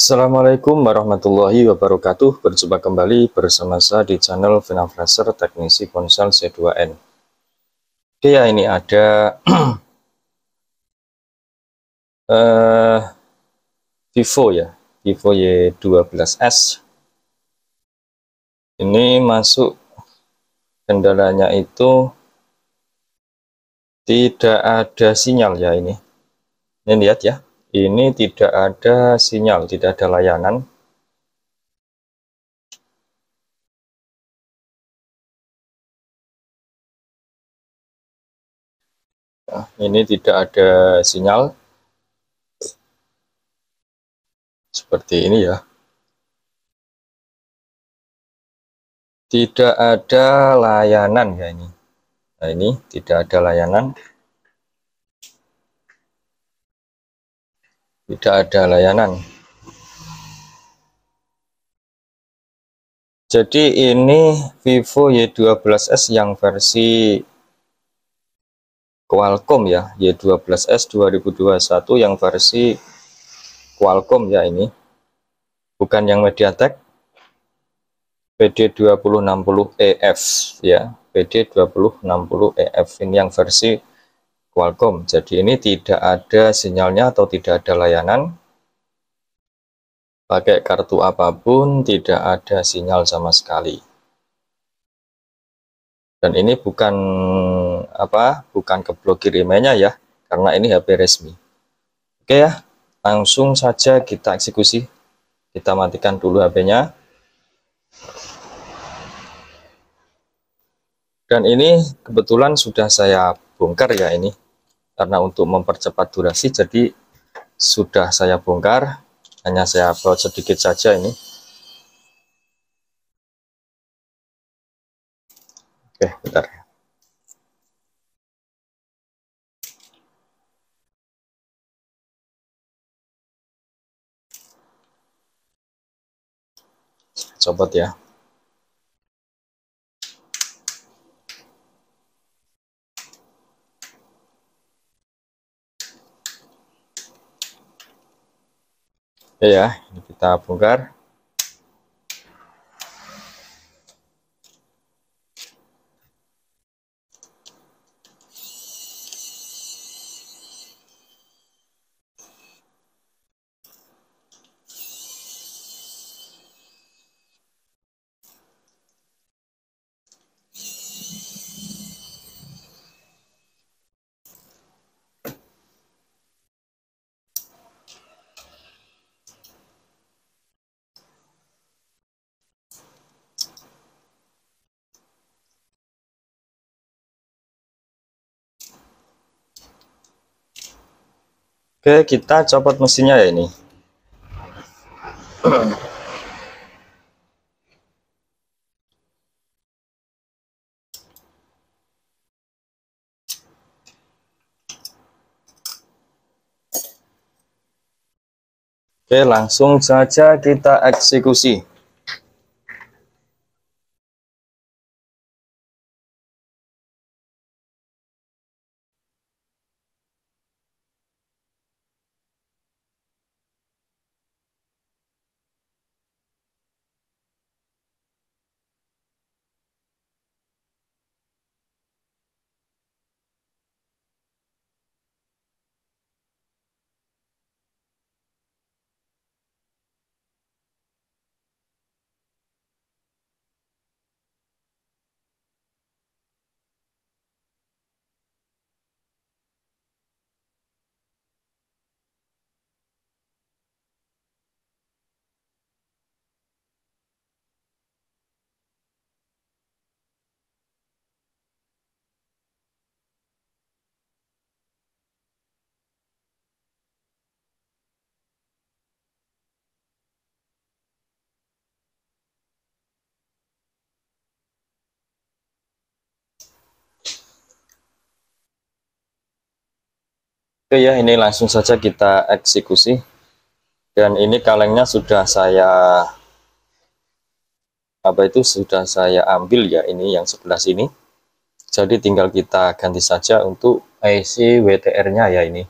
Assalamualaikum warahmatullahi wabarakatuh. Berjumpa kembali bersama saya di channel Finafreser Teknisi Ponsel C2N. Oke ya, ini ada Vivo ya, Vivo Y12s. Ini masuk kendalanya itu tidak ada sinyal ya ini. Ini lihat ya. Ini tidak ada sinyal, tidak ada layanan. Nah, ini tidak ada sinyal. Seperti ini ya. Tidak ada layanan ya ini. Nah, ini tidak ada layanan. Tidak ada layanan. Jadi ini Vivo Y12s yang versi Qualcomm ya, Y12s 2021 yang versi Qualcomm ya ini. Bukan yang MediaTek. PD2060EF ya, PD2060EF ini yang versi Qualcomm. Jadi ini tidak ada sinyalnya atau tidak ada layanan. Pakai kartu apapun tidak ada sinyal sama sekali. Dan ini bukan bukan keblokir Imei-nya ya, karena ini HP resmi. Oke ya, langsung saja kita eksekusi. Kita matikan dulu HP-nya. Dan ini kebetulan sudah saya bongkar ya ini, karena untuk mempercepat durasi, jadi sudah saya bongkar. Hanya saya upload sedikit saja ini. Oke, bentar. Copot ya. Oke ya, ini kita bongkar. Oke, kita copot mesinnya ya ini. Oke, langsung saja kita eksekusi. Oke ya, ini langsung saja kita eksekusi. Dan ini kalengnya sudah saya sudah saya ambil ya, ini yang sebelah sini. Jadi tinggal kita ganti saja untuk IC WTR-nya ya ini.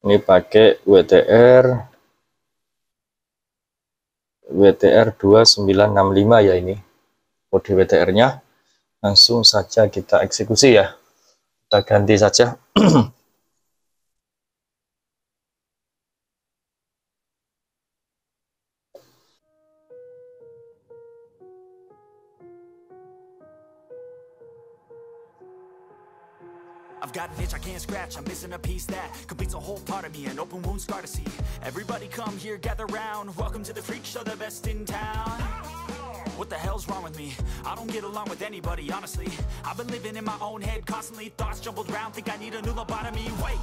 Ini pakai WTR 2965 ya, ini kode WTR-nya. Langsung saja kita eksekusi ya. Kita ganti saja. I've got an itch I can't scratch, I'm missing a piece that completes a whole part of me, an open wound scar to see. Everybody come here, gather round, welcome to the freak show, the best in town. What the hell's wrong with me? I don't get along with anybody, honestly. I've been living in my own head constantly, thoughts jumbled around, think I need a new lobotomy. Wait,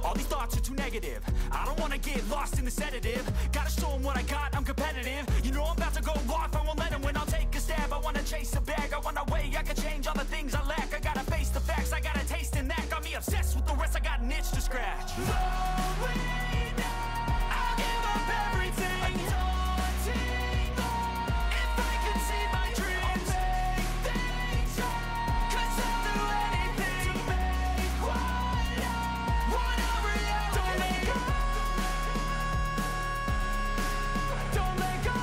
all these thoughts are too negative. I don't wanna get lost in the sedative. Gotta show them what I got, I'm competitive. You know I'm about to go off, I won't let them win, I'll take a stab. I wanna chase a bag, I wanna weigh, I can change all the things I lack. I gotta face the facts, I got a taste in that. Got me obsessed with the rest, I got an itch to scratch. I'll give up everything. If I can see my dreams, cause I'll do anything to make what a reality. Don't let go.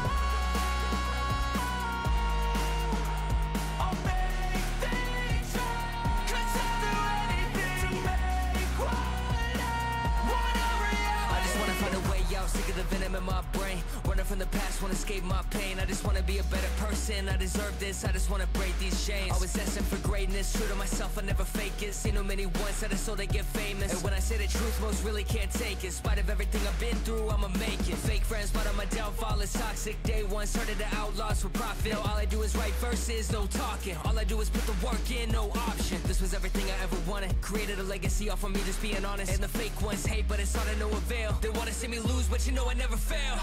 I'll make things right, cause I'll do anything to make what a reality. I just wanna find a way out, sick of the venom in my brain. Running from the past, wanna escape my pain. I just wanna be a better person, I deserve this. I just wanna break these chains. Always asking for greatness, true to myself, I never fake it. Seen too many once, that is so they get famous. And when I say the truth, most really can't take it. In spite of everything I've been through, I'ma make it. Fake friends, but on my downfall is toxic. Day one, started the outlaws for profit. Now all I do is write verses, no talking. All I do is put the work in, no option. This was everything I ever wanted. Created a legacy off of me, just being honest. And the fake ones hate, but it's all to no avail. They wanna see me lose, but you know I never fail.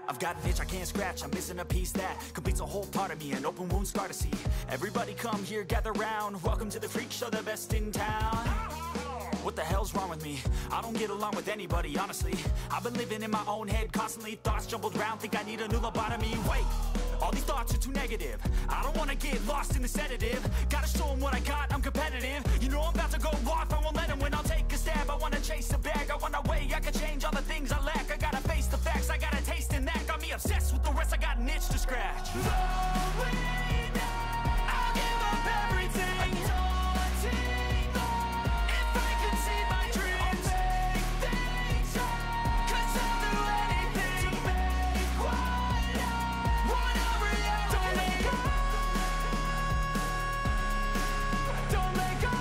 I've got an itch I can't scratch, I'm missing a piece that completes a whole part of me, an open wound scar to see. Everybody come here, gather round, welcome to the freak show, the best in town. What the hell's wrong with me? I don't get along with anybody, honestly. I've been living in my own head constantly, thoughts jumbled around, think I need a new lobotomy. Wait, all these thoughts are too negative. I don't wanna get lost in the sedative. Gotta show them what I got, I'm competitive. You know I'm about to go off, I won't let them win, I'll take a stab. I wanna chase a bag, I wanna weigh, I can change all the things I lack. I gotta face the facts, I got a taste in that. Got me obsessed with the rest, I got an itch to scratch. I'll give up everything. If I can see my dreams, cause I'll do anything to make what a reality. Don't let go. Don't let go.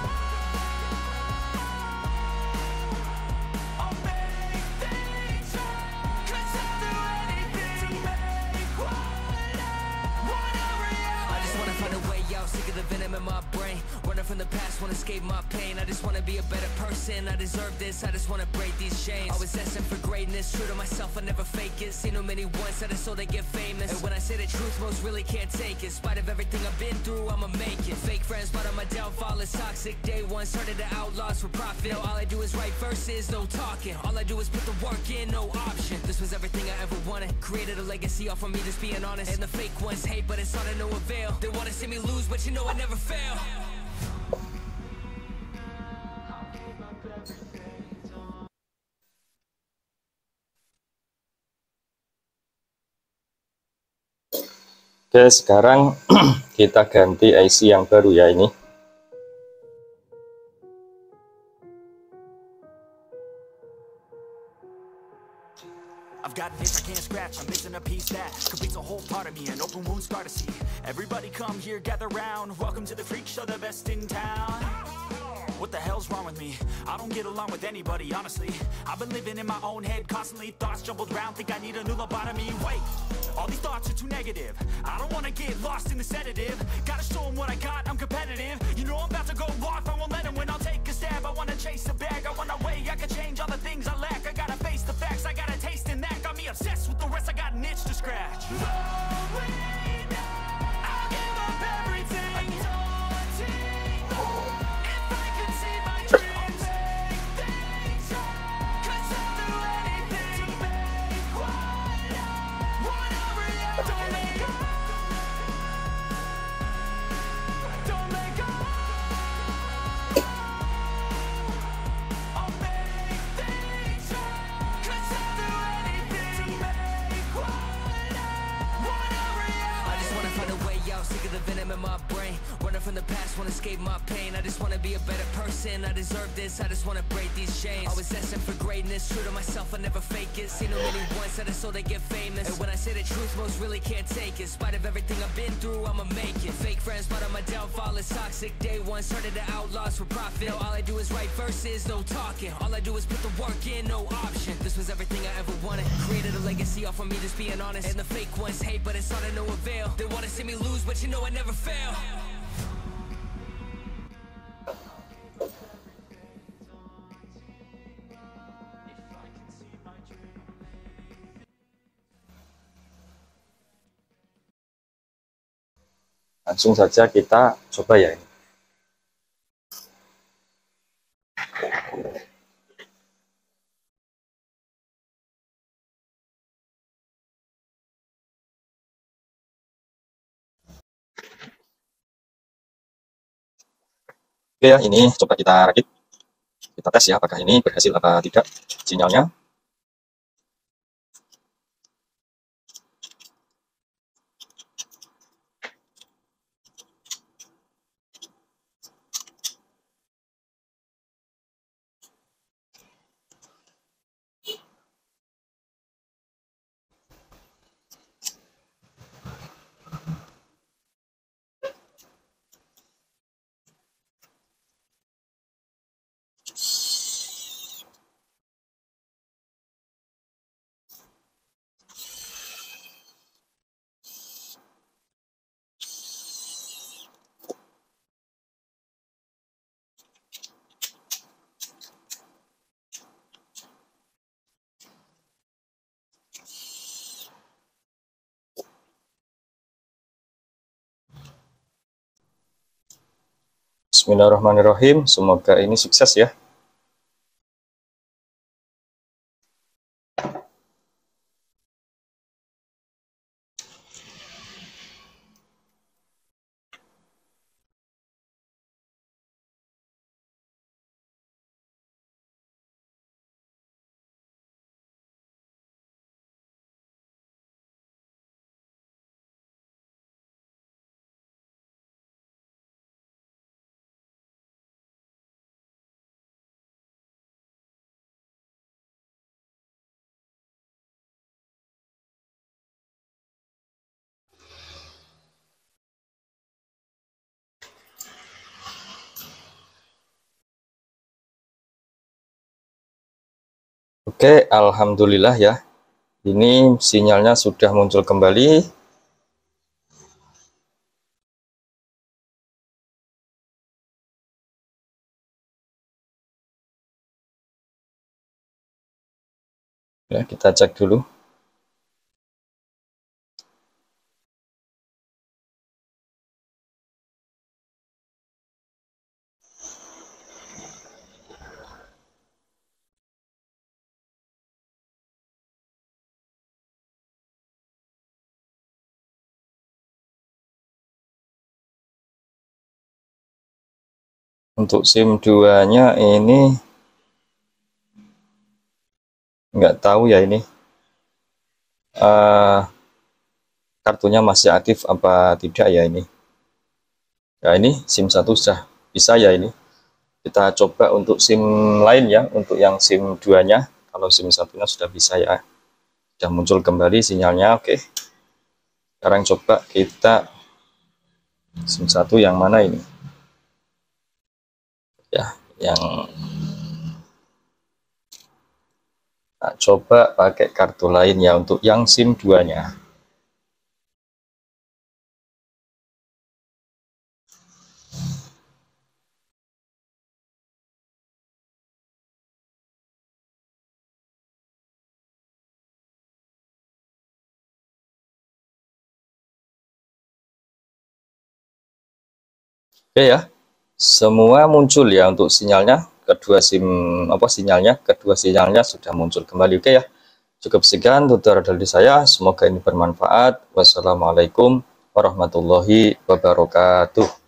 I'll make things right, cause I'll do anything to make what a reality. I just wanna find a way out, sick of the venom in my brain. Running from the past, wanna escape my pain. I just wanna be a better person, I deserve this. I just wanna break these chains. Always asking for greatness, true to myself, I never fake it. Seen too many once, that is so they get famous. And when I say the truth, most really can't take it. In spite of everything I've been through, I'ma make it. Fake friends, but on my downfall is toxic. Day one, started the outlaws for profit. Now all I do is write verses, no talking. All I do is put the work in, no option. This was everything I ever wanted. Created a legacy off of me, just being honest. And the fake ones hate, but it's all to no avail. They wanna see me lose, but you know I never fail. Oke, sekarang kita ganti IC yang baru ya ini. I've got an itch I can't scratch, I'm missing a piece that completes a whole part of me, an open wound scar to see. Everybody come here, gather round, welcome to the freak show, the best in town. What the hell's wrong with me? I don't get along with anybody, honestly. I've been living in my own head, constantly thoughts jumbled around, think I need a new lobotomy. Wait, all these thoughts are too negative. I don't wanna get lost in the sedative. Gotta show them what I got, I'm competitive. You know I'm about to go off, I won't let them win, I'll take a stab. I wanna chase a bag, I wanna weigh, I can change all the things I lack. I gotta face the facts, I got a taste in that. Got me obsessed with the rest, I got an itch to scratch. I'll give up everything. If I could see my dreams, cause I'll do anything to make one a reality. Don't let go. I'll make things right, cause I'll do anything to make one a reality. I just wanna find a way out, sick of the venom in my brain. Running from the past, wanna escape my pain. I just wanna be a better person, I deserve this. I just wanna break these chains. Always asking for greatness, true to myself, I never fake it. Seen no many once, I just so they get famous. And when I say the truth, most really can't take it. In spite of everything I've been through, I'ma make it. Fake friends, but on my downfall is toxic. Day one, started to outlaws for profit. Now all I do is write verses, no talking. All I do is put the work in, no option. This was everything I ever wanted. Created a legacy off of me, just being honest. And the fake ones hate, but it's all to no avail. They wanna see me lose, but you know I never fail. Langsung saja kita coba ya ini. Oke ya, ini coba kita rakit. Kita tes ya apakah ini berhasil apa tidak sinyalnya. Bismillahirrahmanirrahim, semoga ini sukses ya. Oke, alhamdulillah ya. Ini sinyalnya sudah muncul kembali. Ya, kita cek dulu. Untuk SIM 2-nya ini nggak tahu ya ini. kartunya masih aktif apa tidak ya ini. Ya ini SIM 1 sudah bisa ya ini. Kita coba untuk SIM lain ya, untuk yang SIM 2-nya. Kalau SIM 1-nya sudah bisa ya. Sudah muncul kembali sinyalnya, oke. Sekarang coba kita SIM 1 yang mana ini? Ya, yang nah, coba pakai kartu lain ya untuk yang SIM 2-nya. Oke ya, semua muncul ya untuk sinyalnya. Kedua sinyalnya sudah muncul kembali. Oke ya, cukup sekian tutorial dari saya. Semoga ini bermanfaat. Wassalamualaikum warahmatullahi wabarakatuh.